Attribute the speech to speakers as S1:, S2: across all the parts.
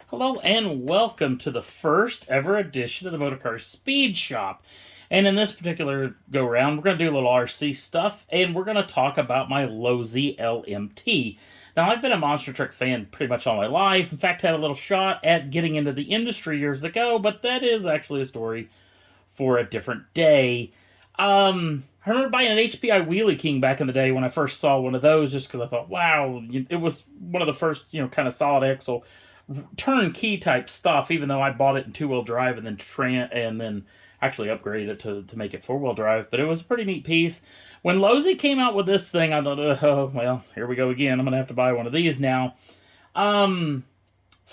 S1: Hello and welcome to the first ever edition of the Motorcars Speed Shop. And in this particular go-round, we're going to do a little RC stuff, and we're going to talk about my Losi LMT. Now, I've been a monster truck fan pretty much all my life. In fact, had a little shot at getting into the industry years ago, but that is actually a story for a different day. I remember buying an HPI Wheelie King back in the day when I first saw one of those, just because I thought, wow, it was one of the first, kind of solid axle turnkey type stuff. Even though I bought it in two-wheel drive and then actually upgraded it to make it four-wheel drive, but it was a pretty neat piece. When Losi came out with this thing, I thought, oh well, here we go again. I'm gonna have to buy one of these now. So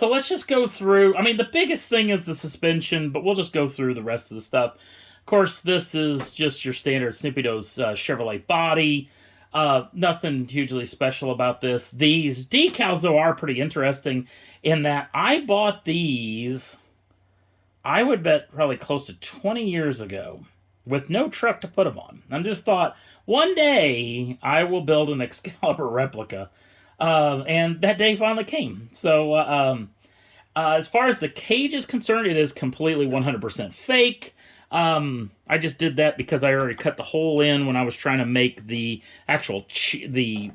S1: let's just go through. I mean, the biggest thing is the suspension, but we'll just go through the rest of the stuff. Of course, this is just your standard Snoopy Do's Chevrolet body. Nothing hugely special about this. These decals, though, are pretty interesting in that I bought these, I would bet, probably close to 20 years ago with no truck to put them on. I just thought, one day I will build an Excalibur replica. And that day finally came. So, as far as the cage is concerned, it is completely 100% fake. I just did that because I already cut the hole in when I was trying to make the actual the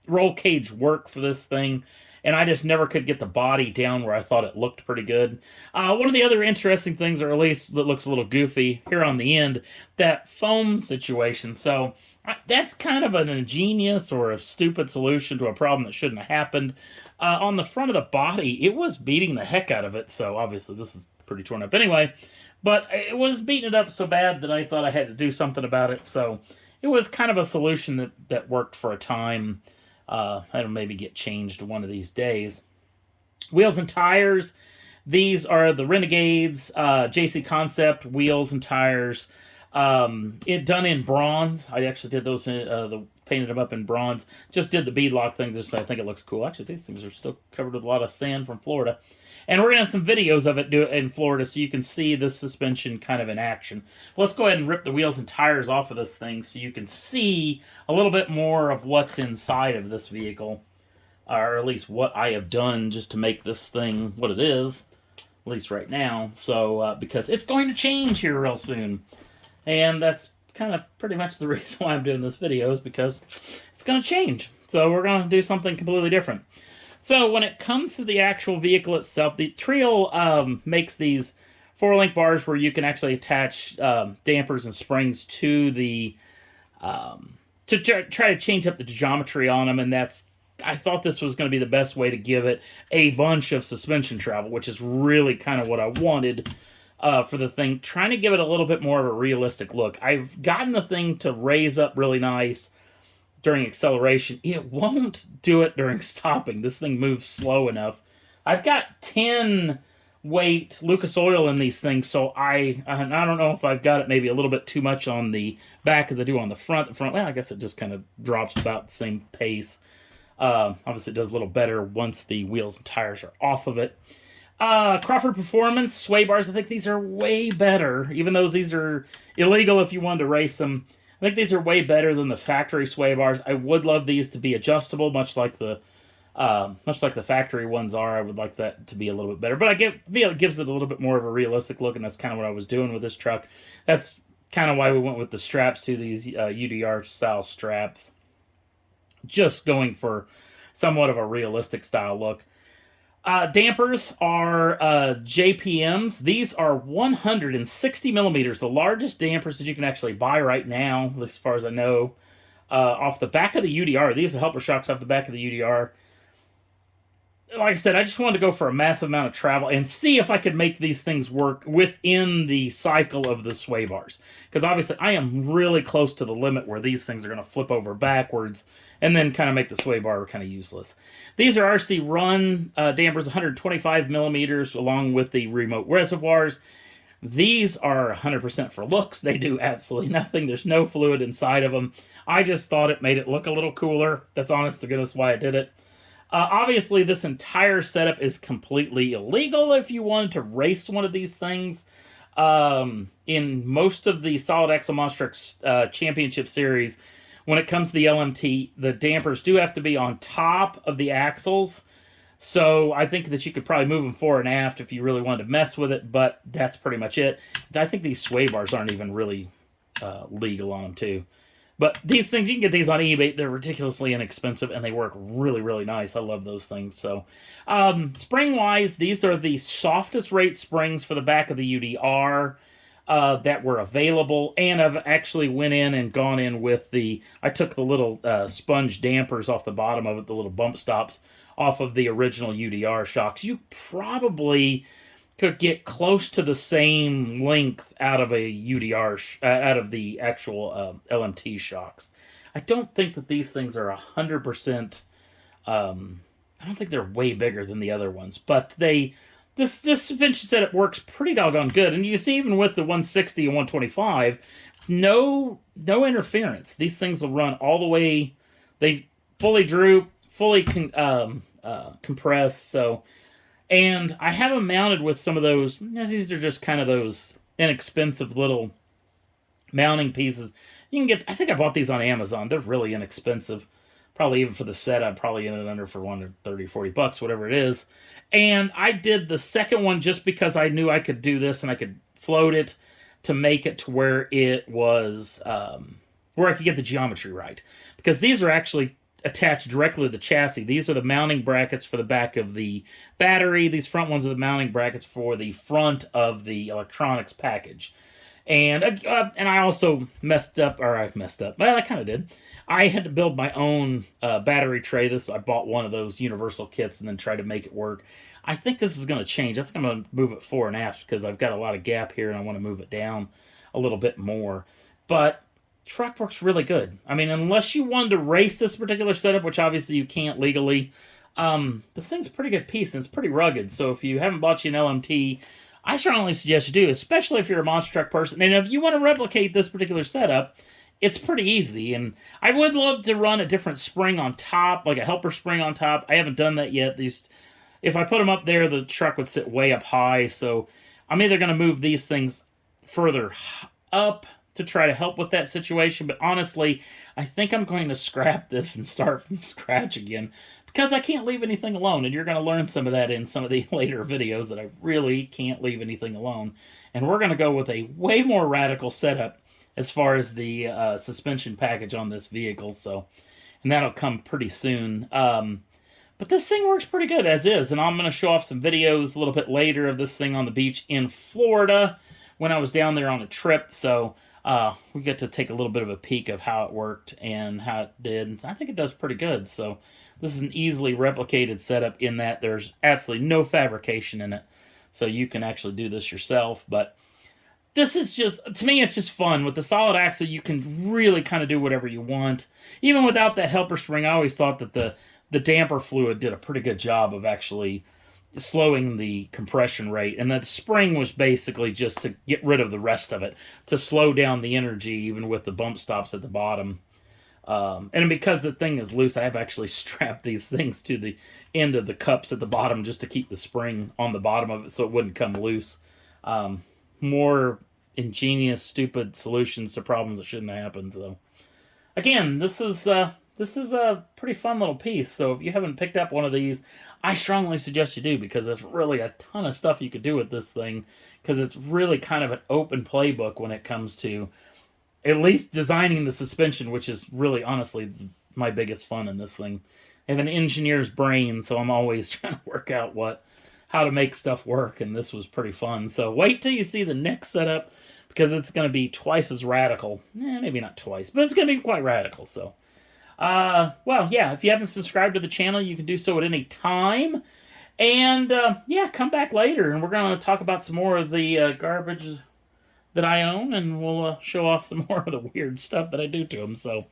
S1: roll cage work for this thing, and I just never could get the body down where I thought it looked pretty good. One of the other interesting things, or at least that looks a little goofy here on the end, that foam situation. So that's kind of an ingenious or a stupid solution to a problem that shouldn't have happened. On the front of the body, it was beating the heck out of it, so obviously this is pretty torn up anyway. But it was beating it up so bad that I thought I had to do something about it. So it was kind of a solution that worked for a time. That'll maybe get changed one of these days. Wheels and tires. These are the Renegades JC Concept wheels and tires. Done in bronze. I actually did those, painted them up in bronze. Just did the beadlock thing just so I think it looks cool. Actually, these things are still covered with a lot of sand from Florida. And we're going to have some videos of it in Florida so you can see this suspension kind of in action. Let's go ahead and rip the wheels and tires off of this thing so you can see a little bit more of what's inside of this vehicle. Or at least what I have done just to make this thing what it is. At least right now. So, because it's going to change here real soon. And that's kind of pretty much the reason why I'm doing this video, is because it's going to change. So we're going to do something completely different. So when it comes to the actual vehicle itself, the Trio makes these 4-link bars where you can actually attach dampers and springs to the to try to change up the geometry on them, and I thought this was going to be the best way to give it a bunch of suspension travel, which is really kind of what I wanted for the thing, trying to give it a little bit more of a realistic look. I've gotten the thing to raise up really nice during acceleration. It won't do it during stopping. This thing moves slow enough. I've got 10 weight Lucas oil in these things, so I don't know if I've got it maybe a little bit too much on the back as I do on the front. The front, well, I guess it just kind of drops about the same pace. Obviously, it does a little better once the wheels and tires are off of it. Crawford Performance sway bars. I think these are way better, even though these are illegal if you wanted to race them. I think these are way better than the factory sway bars. I would love these to be adjustable, much like the factory ones are. I would like that to be a little bit better, but it gives it a little bit more of a realistic look, and that's kind of what I was doing with this truck. That's kind of why we went with the straps to these UDR style straps, just going for somewhat of a realistic style look. Dampers are JPMs. These are 160 millimeters, the largest dampers that you can actually buy right now, at least as far as I know, off the back of the UDR. These are helper shocks off the back of the UDR. Like I said, I just wanted to go for a massive amount of travel and see if I could make these things work within the cycle of the sway bars. Because obviously I am really close to the limit where these things are going to flip over backwards and then kind of make the sway bar kind of useless. These are RC Run dampers, 125 millimeters, along with the remote reservoirs. These are 100% for looks. They do absolutely nothing. There's no fluid inside of them. I just thought it made it look a little cooler. That's honest to goodness why I did it. Obviously, this entire setup is completely illegal if you wanted to race one of these things. In most of the Solid Axle Monster Truck Championship Series, when it comes to the LMT, the dampers do have to be on top of the axles. So I think that you could probably move them fore and aft if you really wanted to mess with it, but that's pretty much it. I think these sway bars aren't even really legal on them too. But these things, you can get these on eBay. They're ridiculously inexpensive, and they work really, really nice. I love those things. So, spring-wise, these are the softest rate springs for the back of the UDR that were available. And I've actually went in and gone in with I took the little sponge dampers off the bottom of it, the little bump stops, off of the original UDR shocks. You probably could get close to the same length out of a UDR, out of the actual LMT shocks. I don't think that these things are 100%. I don't think they're way bigger than the other ones, but this suspension setup works pretty doggone good. And you see, even with the 160 and 125, no interference. These things will run all the way. They fully droop, fully compress. So. And I have them mounted with some of those. These are just kind of those inexpensive little mounting pieces. You can get, I think I bought these on Amazon. They're really inexpensive. Probably even for the set, I'd probably get it under for $130-$40, whatever it is. And I did the second one just because I knew I could do this and I could float it to make it to where it was, where I could get the geometry right. Because these are actually attached directly to the chassis. These are the mounting brackets for the back of the battery. These front ones are the mounting brackets for the front of the electronics package. And I also messed up. Well, I kind of did. I had to build my own battery tray. I bought one of those universal kits and then tried to make it work. I think this is going to change. I think I'm going to move it fore and aft because I've got a lot of gap here and I want to move it down a little bit more. But truck works really good. I mean, unless you wanted to race this particular setup, which obviously you can't legally, this thing's a pretty good piece and it's pretty rugged. So if you haven't bought you an LMT, I strongly suggest you do, especially if you're a monster truck person. And if you want to replicate this particular setup, it's pretty easy. And I would love to run a different spring on top, like a helper spring on top. I haven't done that yet. If I put them up there, the truck would sit way up high. So I'm either going to move these things further up to try to help with that situation, but honestly, I think I'm going to scrap this and start from scratch again because I can't leave anything alone, and you're going to learn some of that in some of the later videos that I really can't leave anything alone. And we're going to go with a way more radical setup as far as the suspension package on this vehicle, and that'll come pretty soon. But this thing works pretty good as is, and I'm going to show off some videos a little bit later of this thing on the beach in Florida when I was down there on a trip, so we get to take a little bit of a peek of how it worked and how it did. And I think it does pretty good. So this is an easily replicated setup in that there's absolutely no fabrication in it. So you can actually do this yourself. But this is just, to me, it's just fun. With the solid axle, you can really kind of do whatever you want. Even without that helper spring, I always thought that the damper fluid did a pretty good job of actually slowing the compression rate, and the spring was basically just to get rid of the rest of it, to slow down the energy, even with the bump stops at the bottom. And because the thing is loose, I have actually strapped these things to the end of the cups at the bottom just to keep the spring on the bottom of it so it wouldn't come loose. More ingenious, stupid solutions to problems that shouldn't happen. So, again, this is a pretty fun little piece. So if you haven't picked up one of these, I strongly suggest you do, because there's really a ton of stuff you could do with this thing, because it's really kind of an open playbook when it comes to at least designing the suspension, which is really, honestly, my biggest fun in this thing. I have an engineer's brain, so I'm always trying to work out how to make stuff work, and this was pretty fun. So wait till you see the next setup, because it's going to be twice as radical. Maybe not twice, but it's going to be quite radical, so. Well, yeah, if you haven't subscribed to the channel, you can do so at any time. And, yeah, come back later, and we're going to talk about some more of the garbage that I own, and we'll show off some more of the weird stuff that I do to them. So,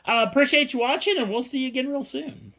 S1: appreciate you watching, and we'll see you again real soon.